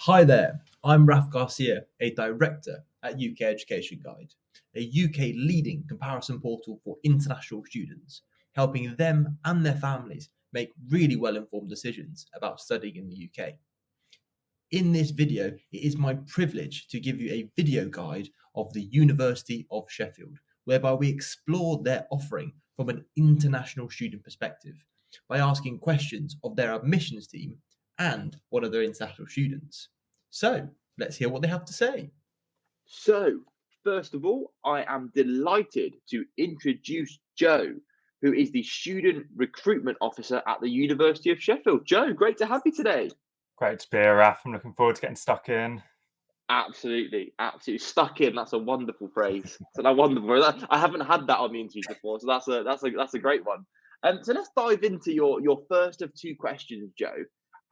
Hi there, I'm Raf Garcia, a director at UK Education Guide, a UK leading comparison portal for international students, helping them and their families make really well-informed decisions about studying in the UK. In this video, it is my privilege to give you a video guide of the University of Sheffield, whereby we explore their offering from an international student perspective by asking questions of their admissions team and one of their international students. So, let's hear what they have to say. So, first of all, I am delighted to introduce Joe, who is the Student Recruitment Officer at the University of Sheffield. Joe, great to have you today. Great to be here, Raf. I'm looking forward to getting stuck in. Absolutely, absolutely stuck in. That's a wonderful phrase. So that wonderful phrase. I haven't had that on the interview before, so that's a great one. So let's dive into your first of two questions, Joe.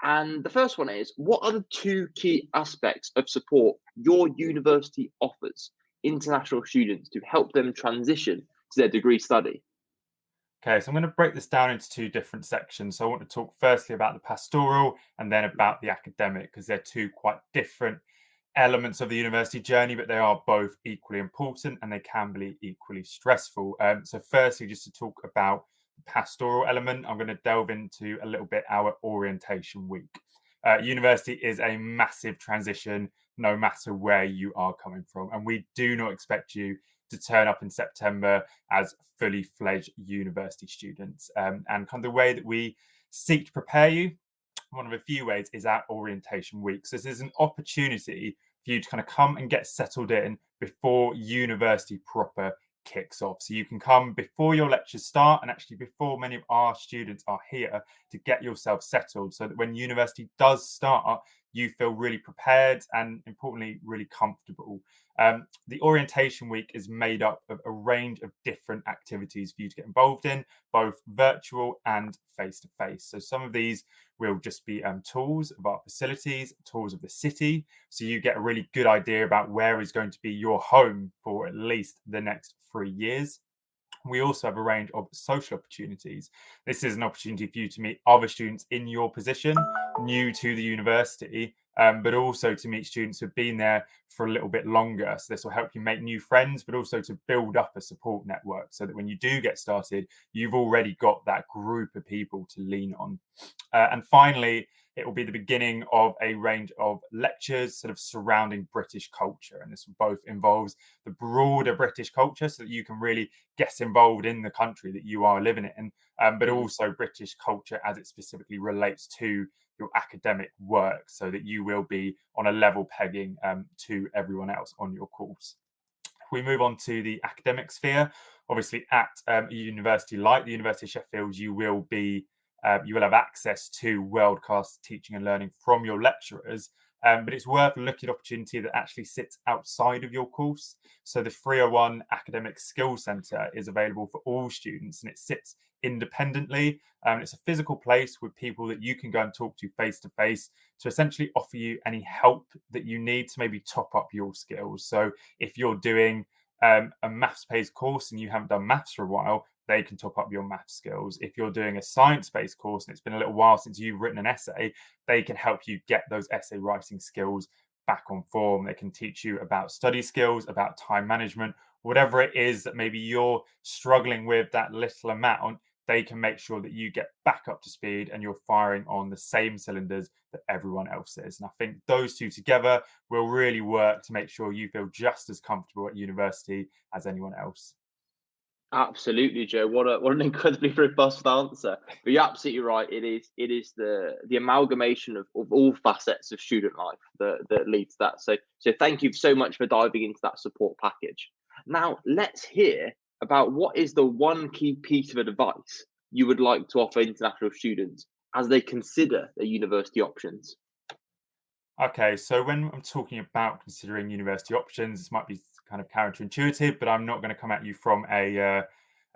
And the first one is, what are the two key aspects of support your university offers international students to help them transition to their degree study? Okay, so I'm going to break this down into two different sections. So I want to talk firstly about the pastoral and then about the academic, because they're two quite different elements of the university journey, but they are both equally important and they can be equally stressful. So firstly, just to talk about the pastoral element, I'm going to delve into a little bit our orientation week. University is a massive transition, no matter where you are coming from. And we do not expect you to turn up in September as fully fledged university students. And kind of the way that we seek to prepare you, one of a few ways, is our orientation week. So this is an opportunity for you to kind of come and get settled in before university proper kicks off. So you can come before your lectures start and actually before many of our students are here to get yourself settled so that when university does start, you feel really prepared and importantly, really comfortable. The orientation week is made up of a range of different activities for you to get involved in, both virtual and face-to-face. So some of these will just be tours of our facilities, tours of the city. So you get a really good idea about where is going to be your home for at least the next 3 years. We also have a range of social opportunities. This is an opportunity for you to meet other students in your position, new to the university, but also to meet students who've been there for a little bit longer. So this will help you make new friends, but also to build up a support network so that when you do get started, you've already got that group of people to lean on. And finally, it will be the beginning of a range of lectures sort of surrounding British culture. And this both involves the broader British culture so that you can really get involved in the country that you are living in, but also British culture as it specifically relates to your academic work so that you will be on a level pegging to everyone else on your course. If we move on to the academic sphere, obviously at a university like the University of Sheffield, you will have access to world-class teaching and learning from your lecturers, but it's worth looking at opportunity that actually sits outside of your course. So the 301 Academic Skills Centre is available for all students and it sits independently. It's a physical place with people that you can go and talk to face to face to essentially offer you any help that you need to maybe top up your skills. So if you're doing a maths-based course and you haven't done maths for a while, they can top up your math skills. If you're doing a science-based course and it's been a little while since you've written an essay, they can help you get those essay writing skills back on form. They can teach you about study skills, about time management, whatever it is that maybe you're struggling with that little amount, they can make sure that you get back up to speed and you're firing on the same cylinders that everyone else is. And I think those two together will really work to make sure you feel just as comfortable at university as anyone else. Absolutely, Joe. What an incredibly robust answer. But you're absolutely right. It is the amalgamation of all facets of student life that leads to that. So thank you so much for diving into that support package. Now let's hear about what is the one key piece of advice you would like to offer international students as they consider their university options. Okay, so when I'm talking about considering university options, this might be kind of counterintuitive, but I'm not going to come at you from a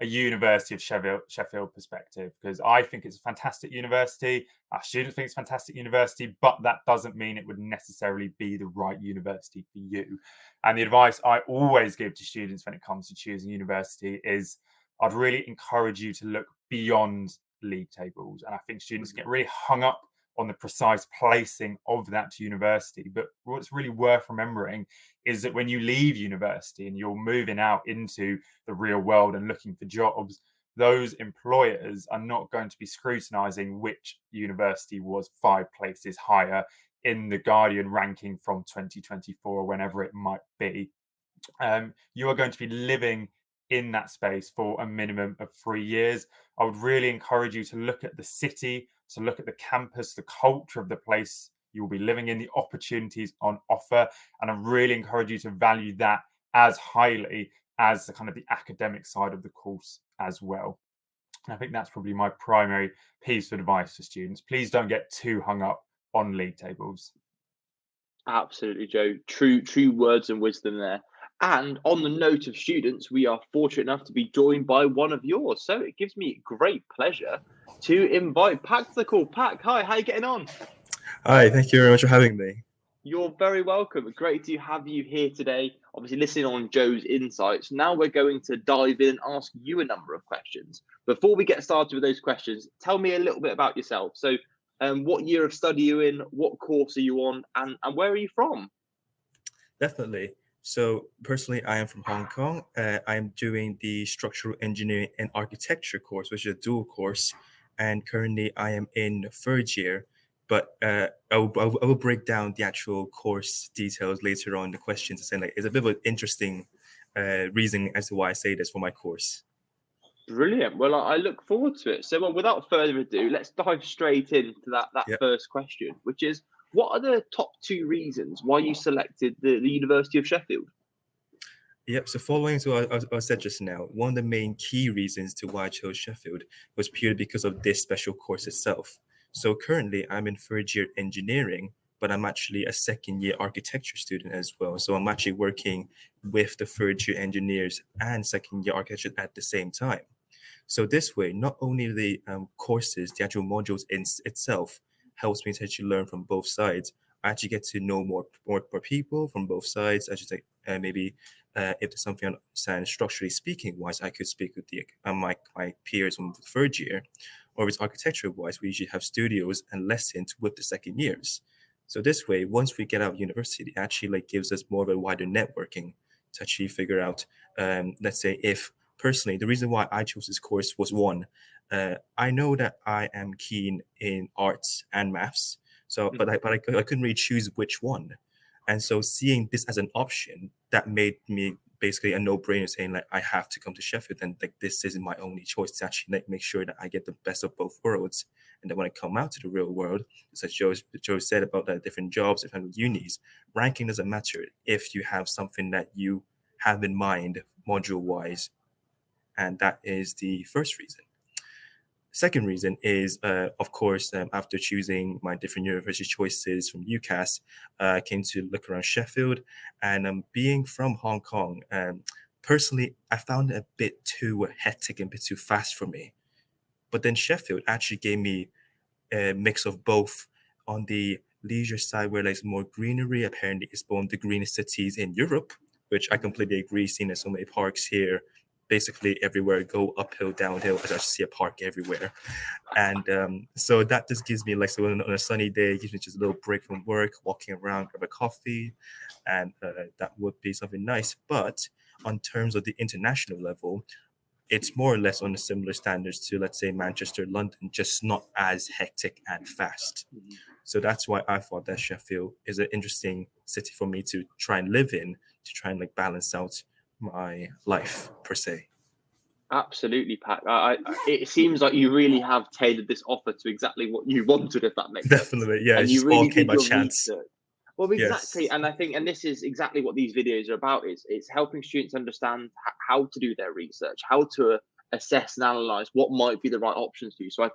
University of Sheffield perspective because I think it's a fantastic university. Our students think it's a fantastic university, but that doesn't mean it would necessarily be the right university for you. And the advice I always give to students when it comes to choosing university is I'd really encourage you to look beyond league tables. And I think students get really hung up on the precise placing of that university. But what's really worth remembering is that when you leave university and you're moving out into the real world and looking for jobs, those employers are not going to be scrutinizing which university was 5 places higher in the Guardian ranking from 2024 or whenever it might be. You are going to be living in that space for a minimum of 3 years. I would really encourage you to look at the city, to look at the campus, the culture of the place you will be living in, the opportunities on offer. And I really encourage you to value that as highly as the kind of the academic side of the course as well. And I think that's probably my primary piece of advice to students. Please don't get too hung up on league tables. Absolutely, Joe. True words and wisdom there. And on the note of students, we are fortunate enough to be joined by one of yours. So it gives me great pleasure to invite Pack to the call. Pack, hi, how are you getting on? Hi, thank you very much for having me. You're very welcome. Great to have you here today. Obviously, listening on Joe's insights. Now we're going to dive in and ask you a number of questions. Before we get started with those questions, tell me a little bit about yourself. So, what year of study are you in? What course are you on? And where are you from? Definitely. So personally, I am from Hong Kong. I am doing the structural engineering and architecture course, which is a dual course. And currently I am in the 3rd year, but I will break down the actual course details later on in the questions. And it's a bit of an interesting reason as to why I say this for my course. Brilliant. Well, I look forward to it. So, without further ado, let's dive straight into that Yep. first question, which is, what are the top 2 reasons why you selected the University of Sheffield? Yep. So following to what I said just now, one of the main key reasons to why I chose Sheffield was purely because of this special course itself. So currently I'm in 3rd year engineering, but I'm actually a 2nd year architecture student as well. So I'm actually working with the 3rd year engineers and 2nd year architecture at the same time. So this way, not only the courses, the actual modules in itself helps me to actually learn from both sides. I actually get to know more people from both sides. I should say maybe if there's something I understand structurally speaking wise, I could speak with the my peers from the 3rd year, or if it's architecture wise, we usually have studios and lessons with the 2nd years. So this way, once we get out of university, it actually gives us more of a wider networking to actually figure out, let's say, if personally, the reason why I chose this course was one, I know that I am keen in arts and maths, so but I couldn't really choose which one, and so seeing this as an option that made me basically a no-brainer, saying I have to come to Sheffield, and this is my only choice to actually make sure that I get the best of both worlds, and then when I come out to the real world, as Joe said about the different jobs, different unis, ranking doesn't matter if you have something that you have in mind module-wise. And that is the first reason. Second reason is, of course, after choosing my different university choices from UCAS, I came to look around Sheffield. And being from Hong Kong, personally, I found it a bit too hectic and a bit too fast for me. But then Sheffield actually gave me a mix of both. On the leisure side, where there's more greenery, apparently it's one of the greenest cities in Europe, which I completely agree, seeing there's so many parks here. Basically everywhere, go uphill, downhill, I just see a park everywhere. And so that just gives me, so on a sunny day, it gives me just a little break from work, walking around, grab a coffee, and that would be something nice. But on terms of the international level, it's more or less on the similar standards to, let's say, Manchester, London, just not as hectic and fast. So that's why I thought that Sheffield is an interesting city for me to try and live in, to try and balance out my life per se. Absolutely, Pat. It seems like you really have tailored this offer to exactly what you wanted, if that makes sense. Definitely, yeah. And It you just really all came did by your chance. research. Well, exactly. Yes. And I think, and this is exactly what these videos are about, is it's helping students understand how to do their research, how to assess and analyze what might be the right options for you. So I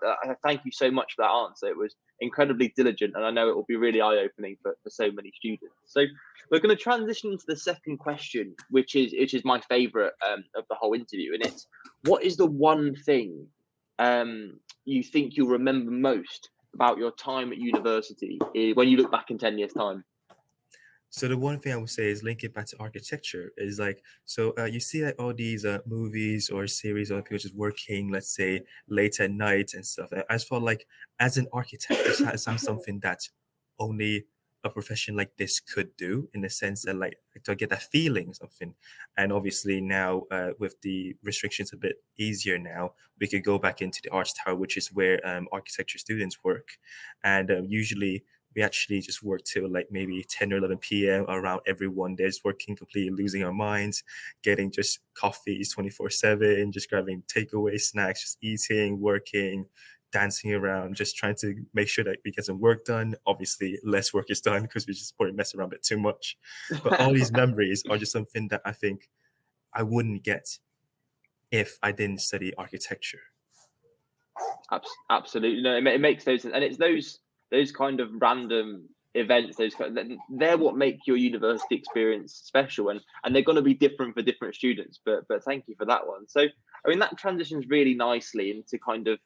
thank you so much for that answer. It was incredibly diligent, and I know it will be really eye-opening for so many students. So we're going to transition into the second question, which is my favorite of the whole interview, and it's, what is the one thing you think you'll remember most about your time at university when you look back in 10 years' time? So the one thing I would say is link it back to architecture is like, so you see like all these movies or series of people just working, let's say late at night and stuff. I just felt like as an architect, it's something that only a profession like this could do, in the sense that like to get that feeling or something. And obviously now with the restrictions a bit easier now, we could go back into the arts tower, which is where architecture students work. And usually we actually just work till like maybe 10 or 11 p.m. around everyone there's working, completely losing our minds, getting just coffees 24/7, just grabbing takeaway snacks, just eating, working, dancing around, just trying to make sure that we get some work done. Obviously, less work is done because we just probably mess around a bit too much. But all these memories are just something that I think I wouldn't get if I didn't study architecture. Absolutely, no, it makes those, and it's those kind of random events. They're what make your university experience special, and they're going to be different for different students. But thank you for that one. So I mean that transitions really nicely into kind of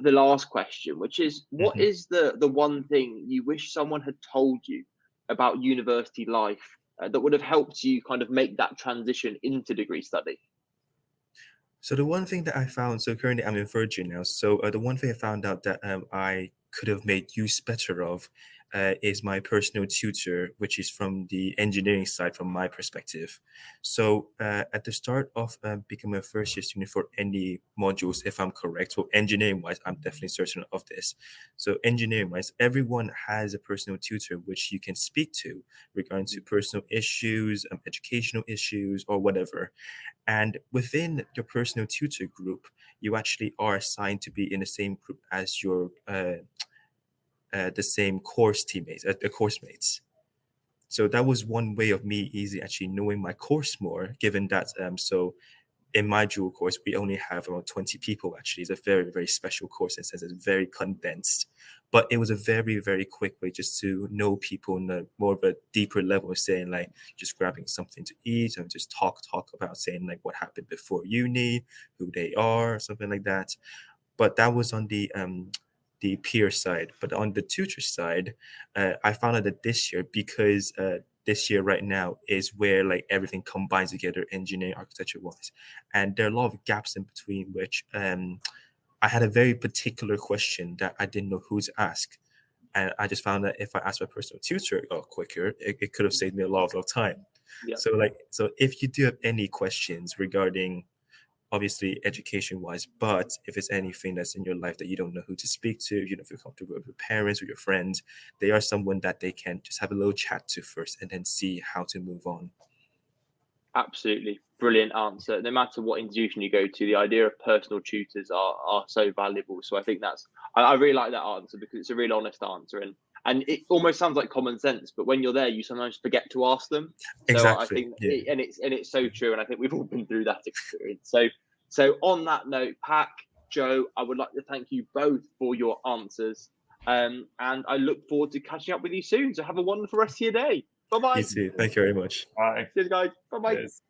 the last question, which is what is the one thing you wish someone had told you about university life that would have helped you kind of make that transition into degree study? So the one thing that I found, so currently I'm in third year now. So the one thing I found out that I could have made use better of is my personal tutor, which is from the engineering side, from my perspective. So at the start of becoming a first year student for any modules, if I'm correct, so engineering wise, I'm definitely certain of this. So engineering wise, everyone has a personal tutor which you can speak to regarding to personal issues, educational issues, or whatever. And within your personal tutor group, you actually are assigned to be in the same group as your the same course teammates, the course mates. So that was one way of me easily actually knowing my course more, given that so in my dual course, we only have around 20 people actually. It's a very, very special course in the sense it's very condensed. But it was a very, very quick way just to know people on a more of a deeper level, saying like just grabbing something to eat and just talk about saying like what happened before uni, who they are, something like that. But that was on the peer side. But on the tutor side, I found out that this year, because this year right now is where like everything combines together, engineering, architecture wise, and there are a lot of gaps in between, which I had a very particular question that I didn't know who to ask. And I just found that if I asked my personal tutor quicker, it could have saved me a lot of time. Yeah. So if you do have any questions regarding obviously education wise, but if it's anything that's in your life that you don't know who to speak to, you don't feel comfortable with your parents or your friends, they are someone that they can just have a little chat to first and then see how to move on. Absolutely brilliant answer. No matter what institution you go to, the idea of personal tutors are so valuable. So I think I really like that answer because it's a really honest answer, and it almost sounds like common sense, but when you're there, you sometimes forget to ask them. Exactly. So I think, yeah. it's so true, and I think we've all been through that experience. So on that note, Pac, Joe, I would like to thank you both for your answers, and I look forward to catching up with you soon. So have a wonderful rest of your day. Bye bye. You too. Thank you very much. Bye. Cheers, guys. Bye bye. Cheers.